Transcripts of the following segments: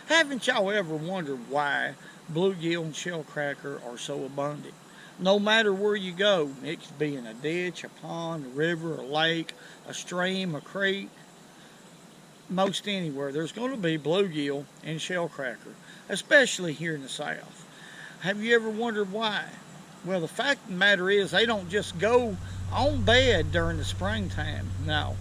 Haven't y'all ever wondered why bluegill and shellcracker are so abundant? No matter where you go, it could be in a ditch, a pond, a river, a lake, a stream, a creek, most anywhere, there's going to be bluegill and shellcracker, especially here in the South. Have you ever wondered why? Well, the fact of the matter is they don't just go on bed during the springtime. No,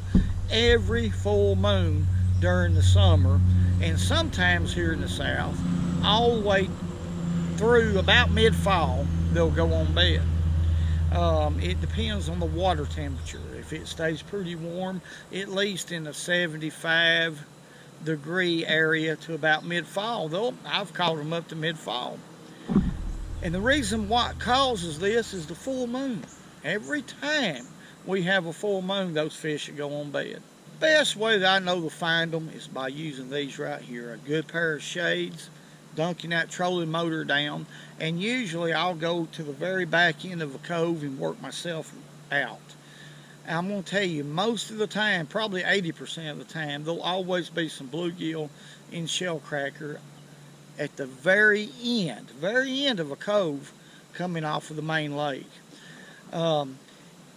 every full moon during the summer, and sometimes here in the South, all the way through about mid-fall, they'll go on bed. It depends on the water temperature. If it stays pretty warm, at least in the 75-degree area to about mid-fall, I've caught them up to mid-fall. And the reason what causes this is the full moon. Every time we have a full moon, those fish will go on bed. Best way that I know to find them is by using these right here, a good pair of shades, dunking that trolling motor down, and usually I'll go to the very back end of a cove and work myself out. And I'm going to tell you, most of the time, probably 80% of the time, there'll always be some bluegill and shellcracker at the very end of a cove coming off of the main lake.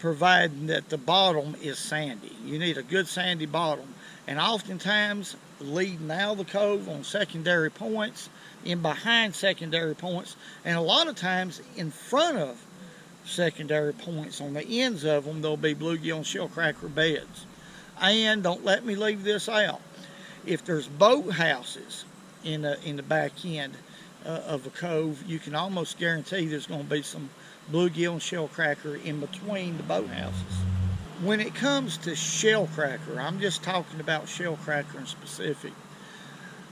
Providing that the bottom is sandy. You need a good sandy bottom. And oftentimes, leading out of the cove on secondary points, in behind secondary points, and a lot of times in front of secondary points, on the ends of them, there'll be bluegill and shellcracker beds. And don't let me leave this out. If there's boat houses in the back end of a cove, you can almost guarantee there's going to be some bluegill and shellcracker in between the boathouses. When it comes to shellcracker, I'm just talking about shellcracker in specific,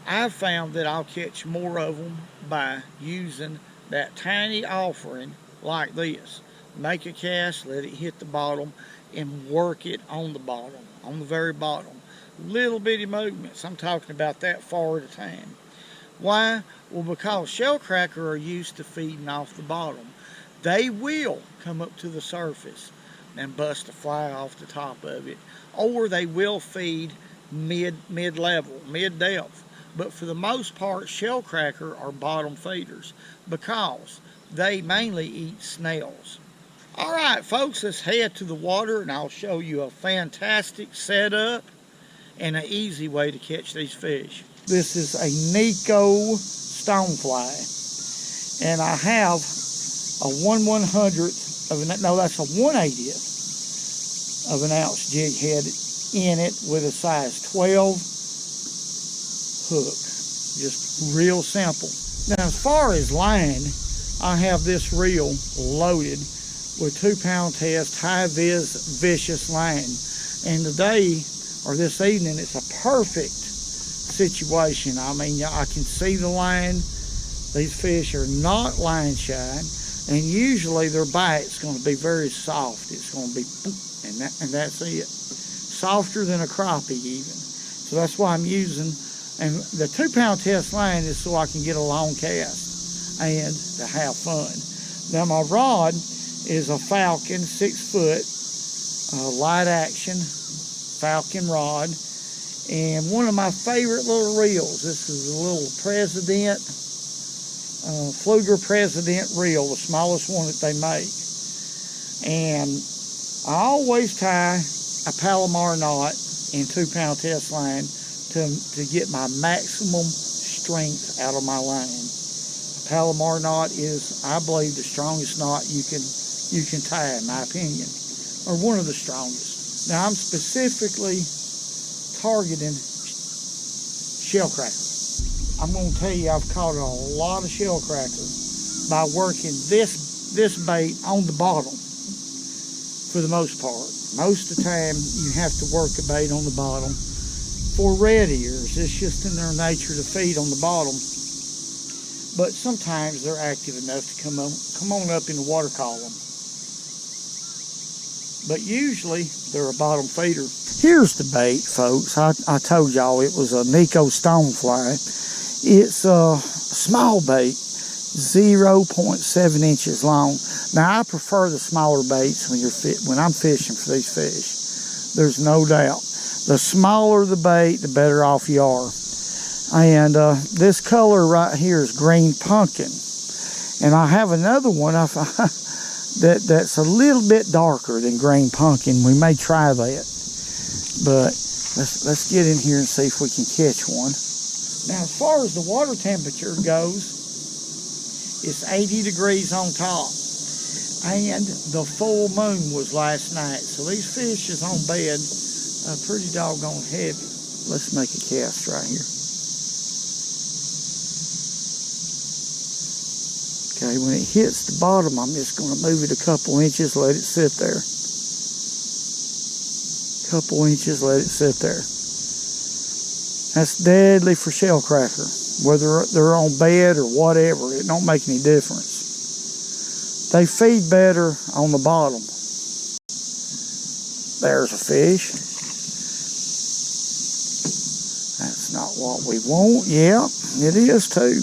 I've found that I'll catch more of them by using that tiny offering like this. Make a cast, let it hit the bottom, and work it on the bottom, on the very bottom. Little bitty movements, I'm talking about that far at a time. Why? Well, because shellcracker are used to feeding off the bottom. They will come up to the surface and bust a fly off the top of it, or they will feed mid-level, mid-depth. But for the most part, shellcracker are bottom feeders because they mainly eat snails. All right, folks, let's head to the water and I'll show you a fantastic setup and an easy way to catch these fish. This is a Nico stonefly, and I have a 1/100th of an, no, that's a 1/80th of an ounce jig head in it with a size 12 hook. Just real simple. Now, as far as line, I have this reel loaded with 2-pound test high-vis vicious line, and today or this evening it's a perfect situation. I mean, I can see the line. These fish are not line shy, and usually their bite's going to be very soft. It's going to be and that's it. Softer than a crappie even. So that's why I'm using, and the 2-pound test line is so I can get a long cast and to have fun. Now my rod is a Falcon 6-foot light action Falcon rod, and one of my favorite little reels. This is a little President, Fluger President reel, the smallest one that they make. And I always tie a Palomar knot in 2-pound test line to get my maximum strength out of my line. A Palomar knot is, I believe, the strongest knot you can tie, in my opinion, or one of the strongest. Now I'm specifically targeting shellcracker. I'm going to tell you, I've caught a lot of shellcracker by working this bait on the bottom for the most part. Most of the time you have to work a bait on the bottom for red ears. It's just in their nature to feed on the bottom. But sometimes they're active enough to come on up in the water column. But usually they're a bottom feeder. Here's the bait, folks. I told y'all it was a Nico stonefly. It's a small bait, 0.7 inches long. Now I prefer the smaller baits when I'm fishing for these fish. There's no doubt. The smaller the bait, the better off you are. And this color right here is green pumpkin. And I have another one that's a little bit darker than green pumpkin. We may try that. But let's get in here and see if we can catch one. Now, as far as the water temperature goes, it's 80 degrees on top. And the full moon was last night. So these fish is on bed pretty doggone heavy. Let's make a cast right here. Okay, when it hits the bottom, I'm just going to move it a couple inches, let it sit there. Couple inches, let it sit there. That's deadly for shellcracker. Whether they're on bed or whatever, it don't make any difference. They feed better on the bottom. There's a fish. That's not what we want. Yeah, it is too.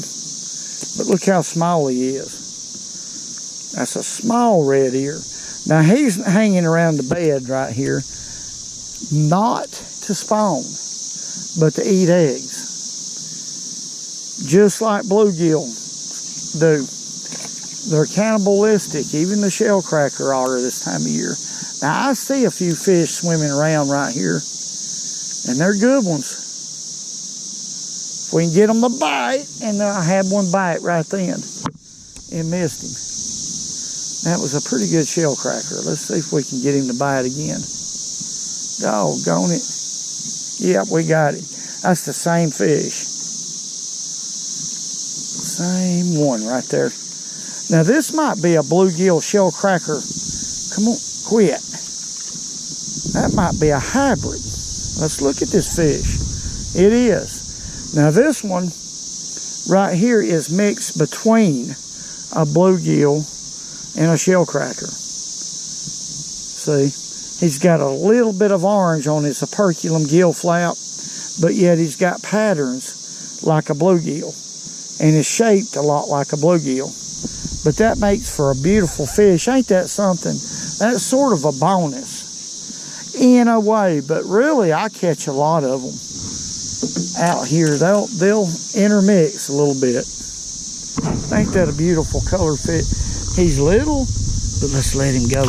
But look how small he is. That's a small red ear. Now he's hanging around the bed right here, not to spawn, but to eat eggs. Just like bluegill do. They're cannibalistic, even the shellcracker are this time of year. Now I see a few fish swimming around right here, and they're good ones. If we can get them to bite, and I had one bite right then and missed him. That was a pretty good shellcracker. Let's see if we can get him to bite again. Doggone it. Yep, we got it. That's the same fish. Same one right there. Now this might be a bluegill shellcracker. Come on, quit. That might be a hybrid. Let's look at this fish. It is. Now this one right here is mixed between a bluegill and a shellcracker. See, he's got a little bit of orange on his operculum gill flap, but yet he's got patterns like a bluegill, and is shaped a lot like a bluegill. But that makes for a beautiful fish. Ain't that something? That's sort of a bonus in a way, but really I catch a lot of them out here. They'll intermix a little bit. Ain't that a beautiful color fish? He's little, but let's let him go. All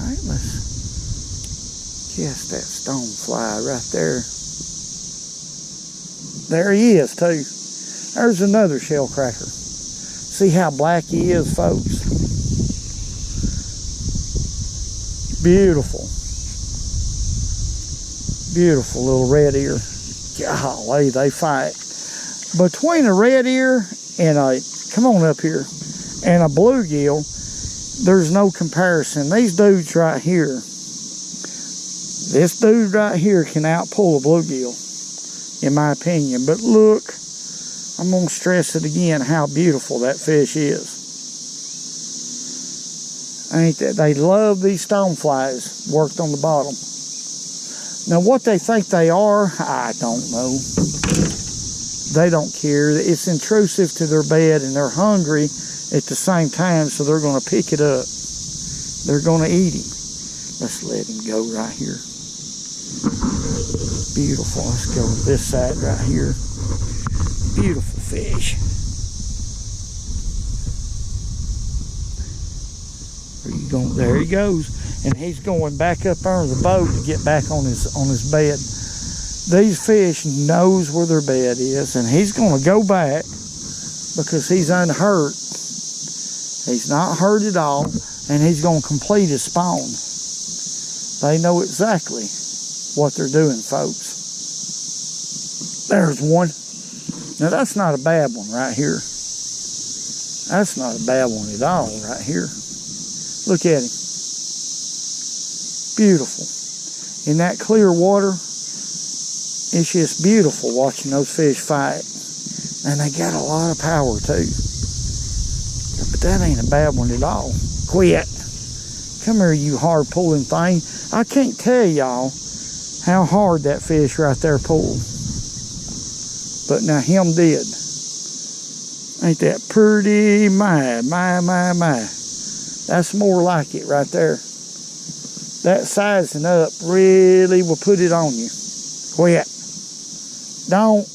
right, let's cast that stonefly right there. There he is too. There's another shellcracker. See how black he is, folks? Beautiful. Beautiful little red ear. Golly, they fight. Between a red ear and a, come on up here, and a bluegill, there's no comparison. These dudes right here, this dude right here can outpull a bluegill, in my opinion. But look, I'm going to stress it again, how beautiful that fish is. Ain't that? They love these stoneflies worked on the bottom. Now what they think they are, I don't know. They don't care. It's intrusive to their bed, and they're hungry at the same time, so they're going to pick it up. They're going to eat him. Let's let him go right here. Beautiful. Let's go to this side right here. Beautiful fish. Where you going? There he goes. And he's going back up under the boat to get back on his bed. These fish knows where their bed is, and he's going to go back because he's unhurt. He's not hurt at all, and he's going to complete his spawn. They know exactly what they're doing, folks. There's one. Now that's not a bad one right here. That's not a bad one at all right here. Look at him. Beautiful. In that clear water, it's just beautiful watching those fish fight. And they got a lot of power too. But that ain't a bad one at all. Quit. Come here, you hard pulling thing. I can't tell y'all how hard that fish right there pulled. But now him did. Ain't that pretty? My. That's more like it right there. That sizing up really will put it on you. Quit. don't.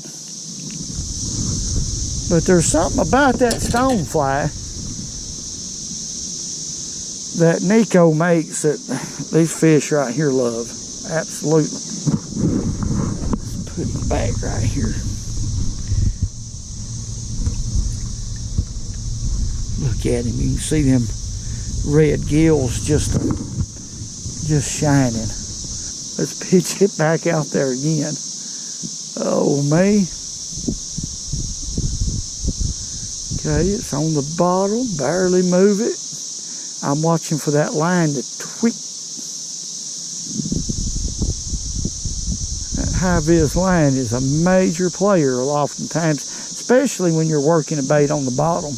But there's something about that stonefly that Nico makes that these fish right here love. Absolutely. Let's put him back right here. Look at him. You can see them red gills just shining. Let's pitch it back out there again. Oh, me. Okay, it's on the bottom. Barely move it. I'm watching for that line to tweak. That high-vis line is a major player oftentimes, especially when you're working a bait on the bottom.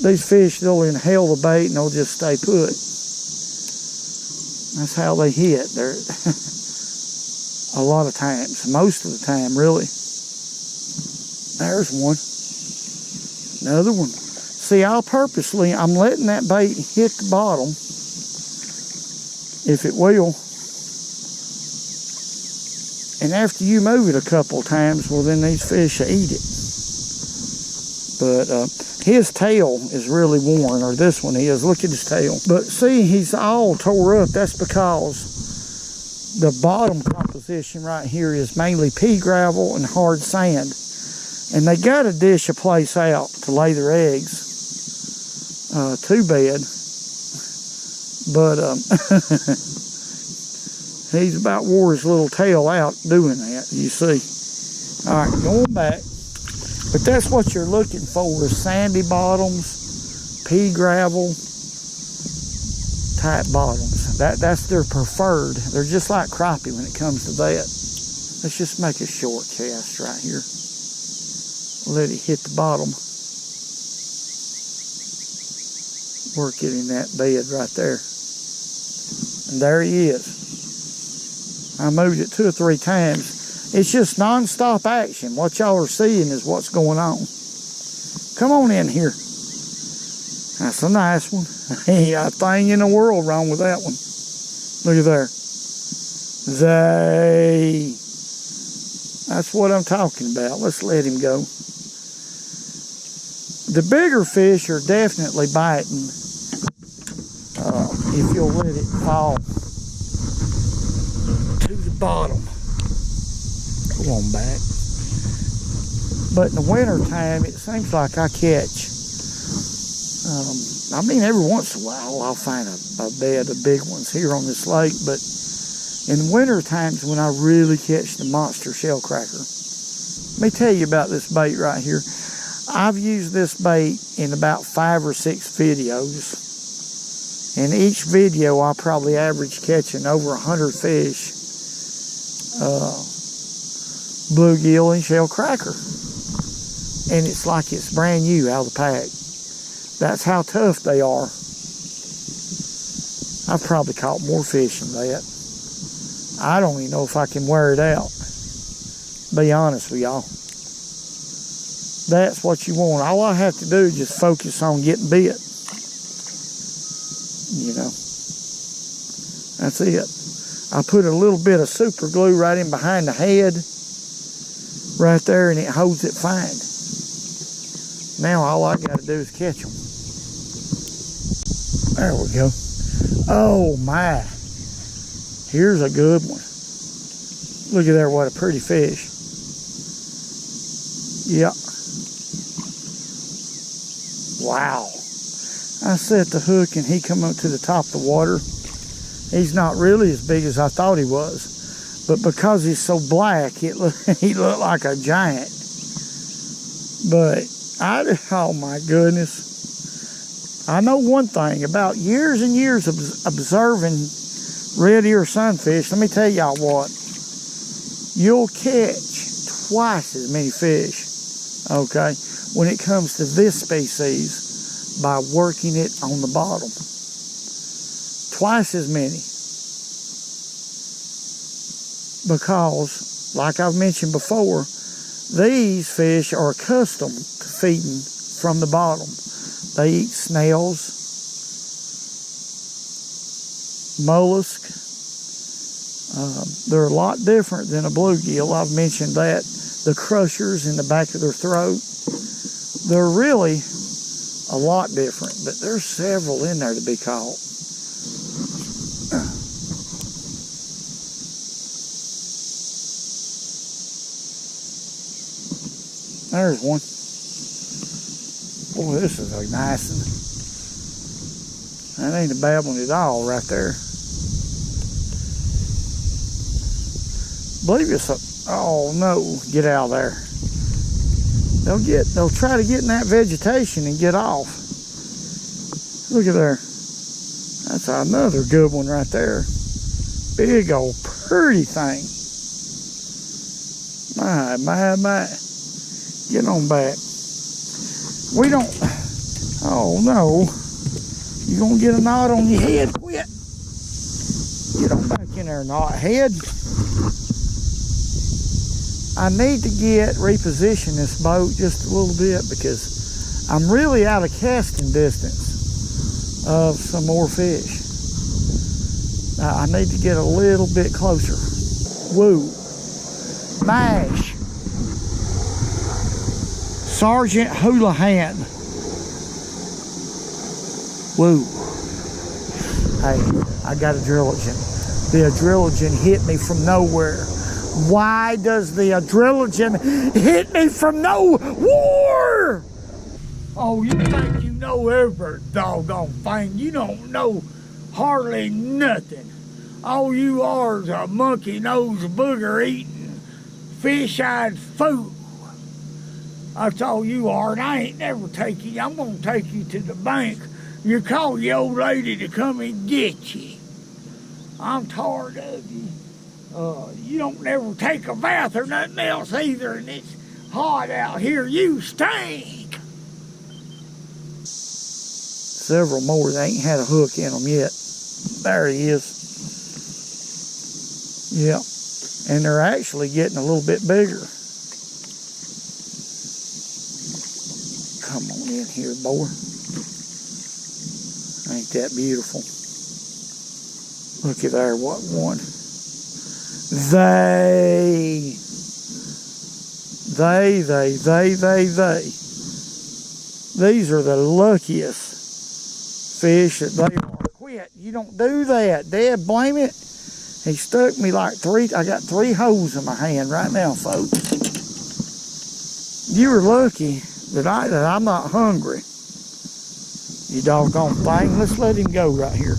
These fish, they'll inhale the bait and they'll just stay put. That's how they hit. They're a lot of times, most of the time, really. There's one. Another one. See, I'm letting that bait hit the bottom, if it will. And after you move it a couple of times, well, then these fish will eat it. But his tail is really worn, or this one is. Look at his tail. But see, he's all tore up. That's because the bottom composition right here is mainly pea gravel and hard sand. And they got to dish a place out to lay their eggs. Too bad. But he's about wore his little tail out doing that, you see. All right, going back. But that's what you're looking for, is sandy bottoms, pea gravel type bottoms. That's their preferred. They're just like crappie when it comes to that. Let's just make a short cast right here. Let it hit the bottom. Work it in that bed right there. And there he is. I moved it 2 or 3 times. It's just non-stop action. What y'all are seeing is what's going on. Come on in here. That's a nice one. Ain't a thing in the world wrong with that one. Look at there. That's what I'm talking about. Let's let him go. The bigger fish are definitely biting if you'll let it fall to the bottom. Go on back. But in the winter time, it seems like I catch, I mean, every once in a while I'll find a bed of big ones here on this lake, but in the winter times when I really catch the monster shellcracker. Let me tell you about this bait right here. I've used this bait in about 5 or 6 videos. In each video, I probably average catching over 100 fish, bluegill and shellcracker. And it's like it's brand new out of the pack. That's how tough they are. I've probably caught more fish than that. I don't even know if I can wear it out. Be honest with y'all. That's what you want. All I have to do is just focus on getting bit. You know. That's it. I put a little bit of super glue right in behind the head. Right there, and it holds it fine. Now all I got to do is catch them. There we go. Oh my. Here's a good one. Look at there, what a pretty fish. Yeah. Wow. I set the hook and he come up to the top of the water. He's not really as big as I thought he was. But because he's so black, he looked like a giant. But oh my goodness. I know one thing about years and years of observing red ear sunfish. Let me tell y'all what. You'll catch twice as many fish, okay, when it comes to this species by working it on the bottom. Twice as many. Because, like I've mentioned before, these fish are accustomed to feeding from the bottom. They eat snails, mollusks, They're a lot different than a bluegill. I've mentioned that. The crushers in the back of their throat, they're really a lot different, but there's several in there to be caught. There's one. Boy, this is a nice one. That ain't a bad one at all right there. I believe it's a, oh no, get out of there. They'll try to get in that vegetation and get off. Look at there. That's another good one right there. Big old pretty thing. My. Get on back. We don't, oh no. You're gonna get a knot on your head. Quit. Get on back in there, knot head. I need to reposition this boat just a little bit because I'm really out of casting distance of some more fish. I need to get a little bit closer. Woo. Mash. Sergeant Houlihan. Woo. Hey, I got adrenaline. The adrenaline hit me from nowhere. Why does the adrenaline hit me from nowhere? Oh, you think you know every doggone thing. You don't know hardly nothing. All you are is a monkey-nosed booger-eating, fish-eyed fool. That's all you are, and I ain't never take you. I'm gonna take you to the bank. You call your old lady to come and get you. I'm tired of you. You don't never take a bath or nothing else either, and it's hot out here. You stink. Several more that ain't had a hook in them yet. There he is. Yep, and they're actually getting a little bit bigger. Come on in here, boy. Ain't that beautiful? Look at there, what one. They. These are the luckiest fish that they are. Quit, you don't do that. Dad, blame it. He stuck me like I got 3 holes in my hand right now, folks. You were lucky that I'm not hungry. You doggone thing. Let's let him go right here.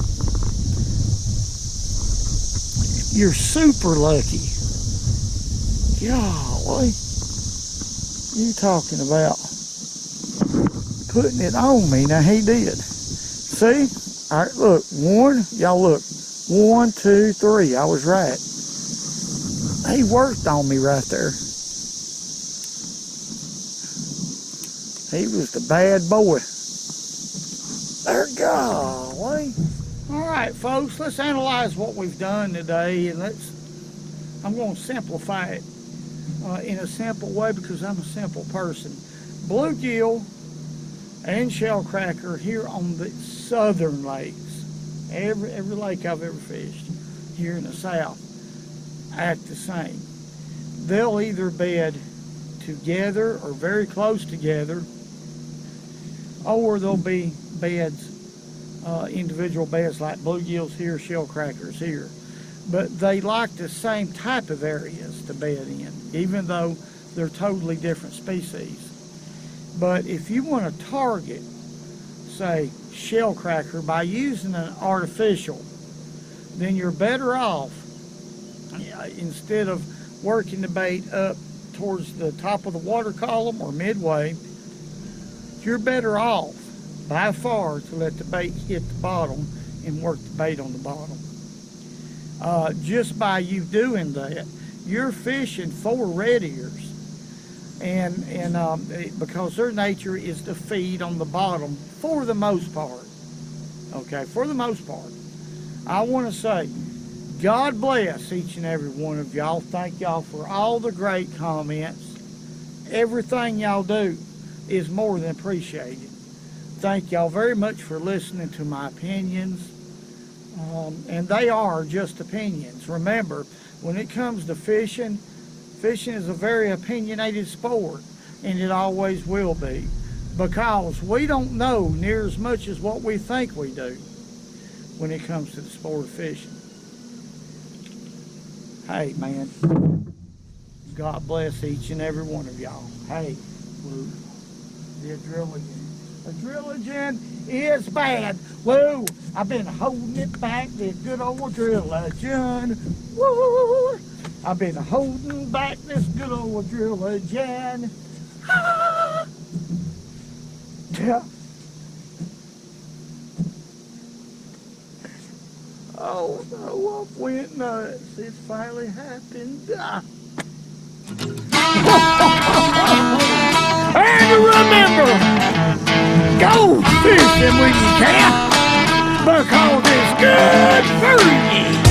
You're super lucky. Golly. You talking about putting it on me. Now he did. See? All right, look. Y'all look. 1, 2, 3. I was right. He worked on me right there. He was the bad boy. There, golly. All right, folks, let's analyze what we've done today, and I'm going to simplify it in a simple way because I'm a simple person. Bluegill and shellcracker here on the southern lakes. Every lake I've ever fished here in the south act the same. They'll either bed together or very close together, or there'll be beds, individual beds like bluegills here, shellcrackers here. But they like the same type of areas to bed in, even though they're totally different species. But if you want to target, say, shellcracker by using an artificial, then you're better off, instead of working the bait up towards the top of the water column or midway, you're better off by far to let the bait hit the bottom and work the bait on the bottom. Just by you doing that, you're fishing for red ears, and because their nature is to feed on the bottom for the most part. Okay, for the most part. I want to say, God bless each and every one of y'all. Thank y'all for all the great comments. Everything y'all do is more than appreciated. Thank y'all very much for listening to my opinions. And they are just opinions. Remember, when it comes to fishing, fishing is a very opinionated sport, and it always will be, because we don't know near as much as what we think we do when it comes to the sport of fishing. Hey, man, God bless each and every one of y'all. Hey, Lou, the adrilligen. Adrilligen is bad. Woo! I've been holding it back, this good old adrilligen. Woo! I've been holding back this good old adrilligen. Ah! Yeah. Oh no, I went nuts. It finally happened. Ah. And remember, go fishing when you can, because it's good for you.